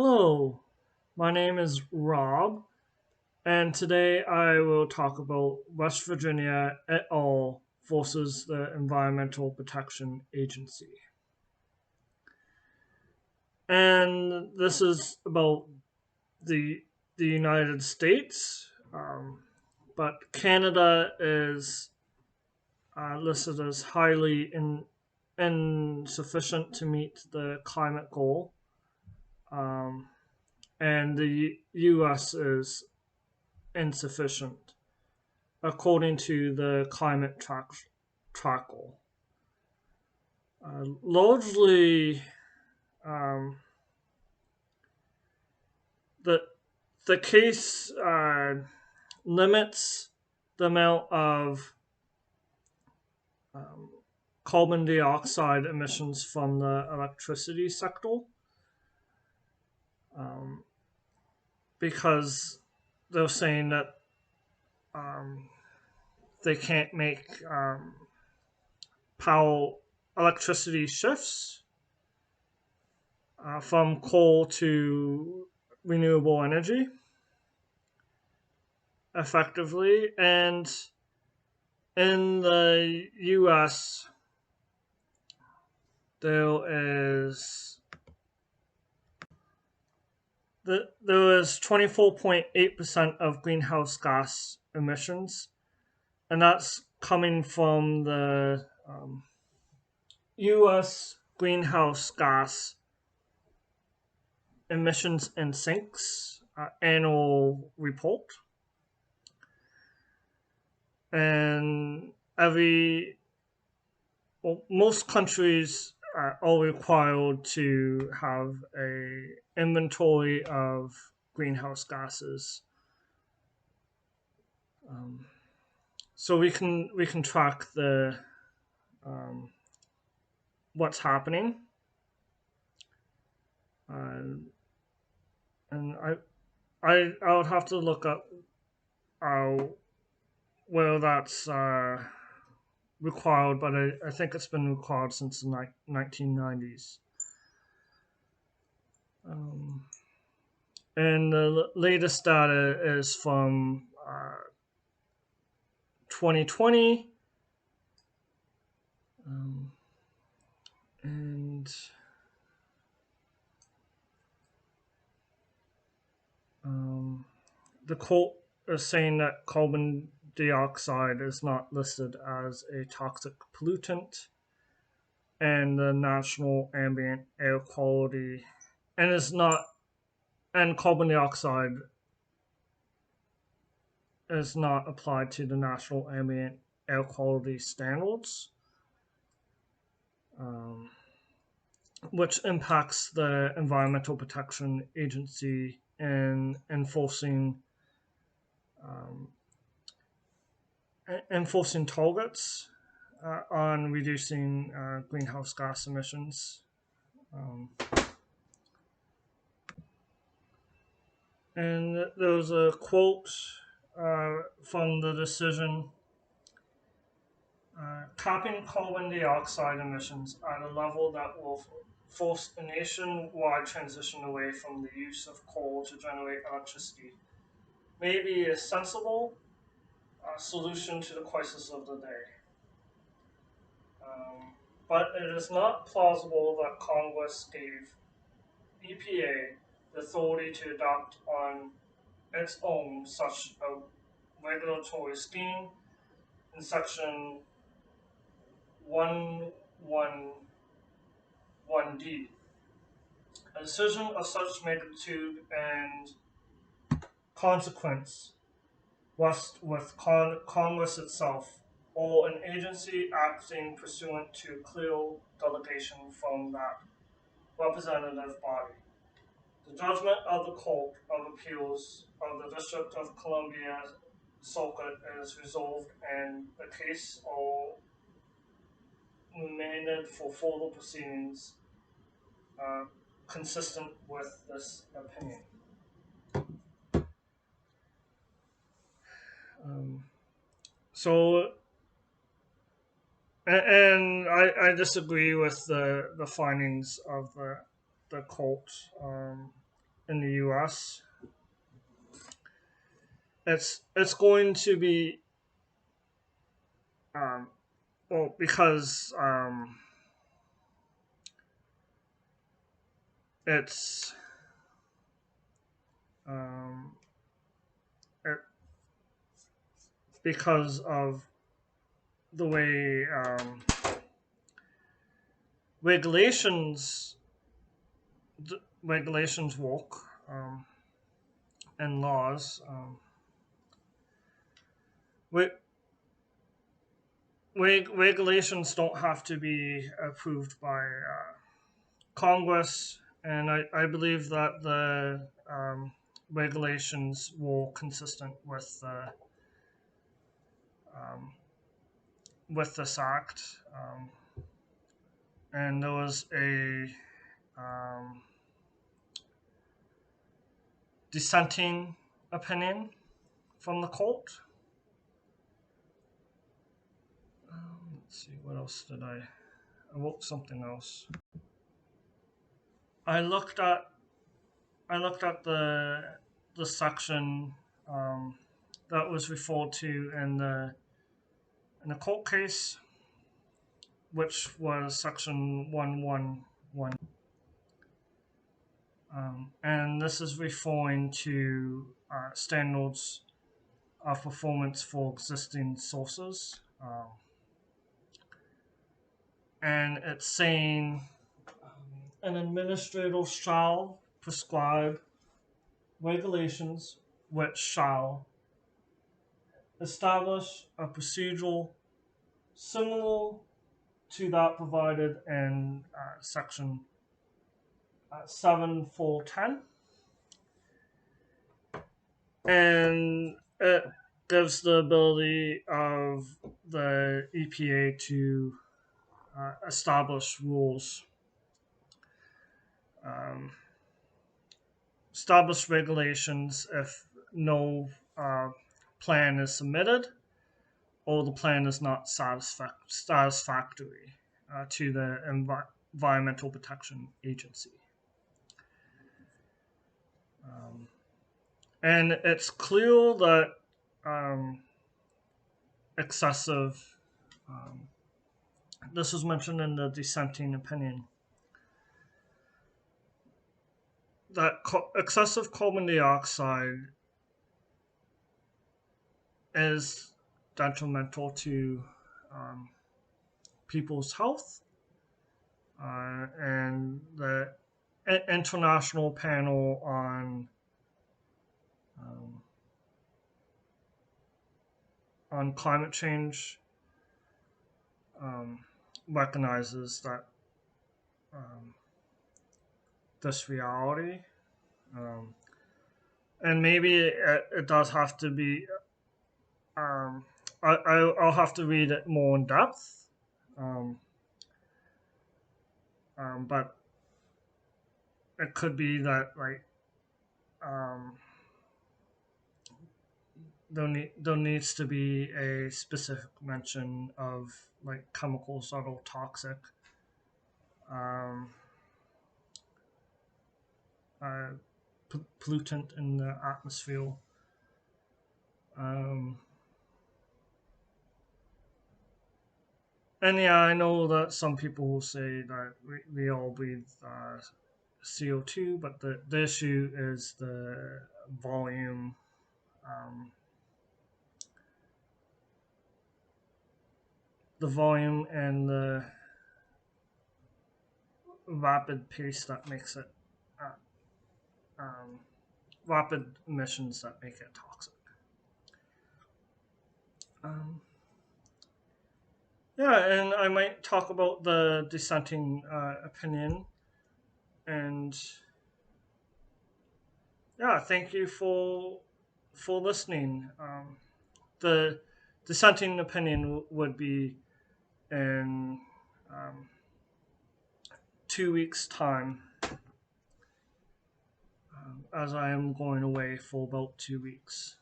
Hello, my name is Rob, and today I will talk about West Virginia et al. Versus the Environmental Protection Agency. And this is about the, the United States, but Canada is listed as highly insufficient to meet the climate goal, um, and the US is insufficient according to the climate tracker. Largely, um, the the case limits the amount of um, carbon dioxide emissions from the electricity sector, um, because they're saying that um, they can't make power electricity shifts from coal to renewable energy effectively. And in the US, there is there is 24.8% of greenhouse gas emissions, and that's coming from the US greenhouse gas emissions and sinks annual report. And most countries are required to have a inventory of greenhouse gases, um, so we can track the um, what's happening, uh, and I would have to look up uh, where that's required, but I think it's been required since the 1990s. Um, and the latest data is from 2020, um, and the quote is saying that carbon dioxide is not listed as a toxic pollutant, and the national ambient air quality, and is not, and carbon dioxide is not applied to the national ambient air quality standards, um, which impacts the Environmental Protection Agency in um, enforcing targets on reducing greenhouse gas emissions. Um, and there was a quote from the decision: capping carbon dioxide emissions at a level that will force a nationwide transition away from the use of coal to generate electricity may be a sensible solution to the crisis of the day. Um, but it is not plausible that Congress gave EPA the authority to adopt on its own such a regulatory scheme in Section 111D. A decision of such magnitude and consequence rests with Congress itself or an agency acting pursuant to clear delegation from that representative body. The judgment of the Court of Appeals of the District of Columbia Circuit is resolved and the case are remanded for further proceedings uh, consistent with this opinion. Um, so, and I disagree with the findings of the court. in the U.S., it's going to be um, well because it's um, it, because of the way regulations regulations work and laws. Re- Regulations don't have to be approved by Congress, and I believe that the regulations were consistent um, with this act, and there was a um, dissenting opinion from the court. Let's see, what else did I wrote something else. I looked at the section um, that was referred to in the court case, which was section 111, and this is referring to standards of performance for existing sources, and it's saying an administrator shall prescribe regulations which shall establish a procedural similar to that provided in section 7410, and it gives the ability of the EPA to establish rules, um, establish regulations if no plan is submitted or the plan is not satisfactory to the Environmental Protection Agency. And it's clear that excessive, this was mentioned in the dissenting opinion, that excessive carbon dioxide is detrimental to people's health, and the International Panel on Climate Change recognizes that this reality, and maybe it does have to be. I'll have to read it more in depth, but it could be that there needs to be a specific mention of chemicals that are toxic, pollutant in the atmosphere. And yeah, I know that some people will say that we all breathe CO2, but the issue is the volume. The volume and the rapid pace that makes it rapid emissions that make it toxic. Yeah, and I might talk about the dissenting opinion. And yeah, thank you for listening. The dissenting opinion would be in 2 weeks' time, as I am going away for about 2 weeks.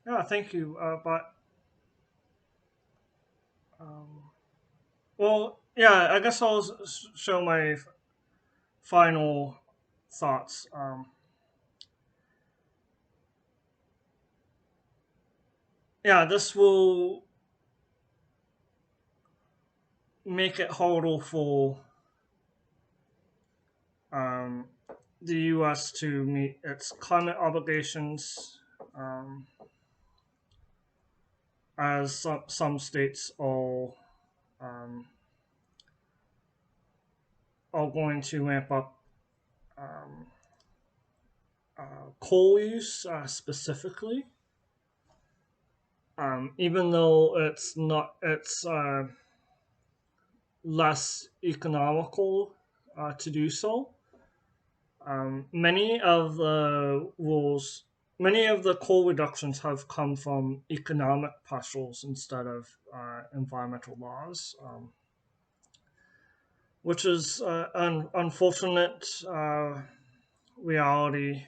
Yeah, thank you. But well, yeah, I guess I'll show my final thoughts. Yeah, this will make it harder for um, the U.S. to meet its climate obligations, as some states um, are going to ramp up um, coal use specifically, even though it's less economical to do so. Many of the rules, many of the coal reductions have come from economic pressures instead of environmental laws, which is an unfortunate reality.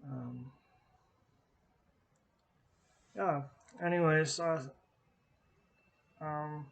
Um, yeah. Anyways, um,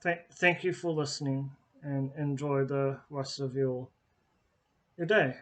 thank you for listening and enjoy the rest of your day.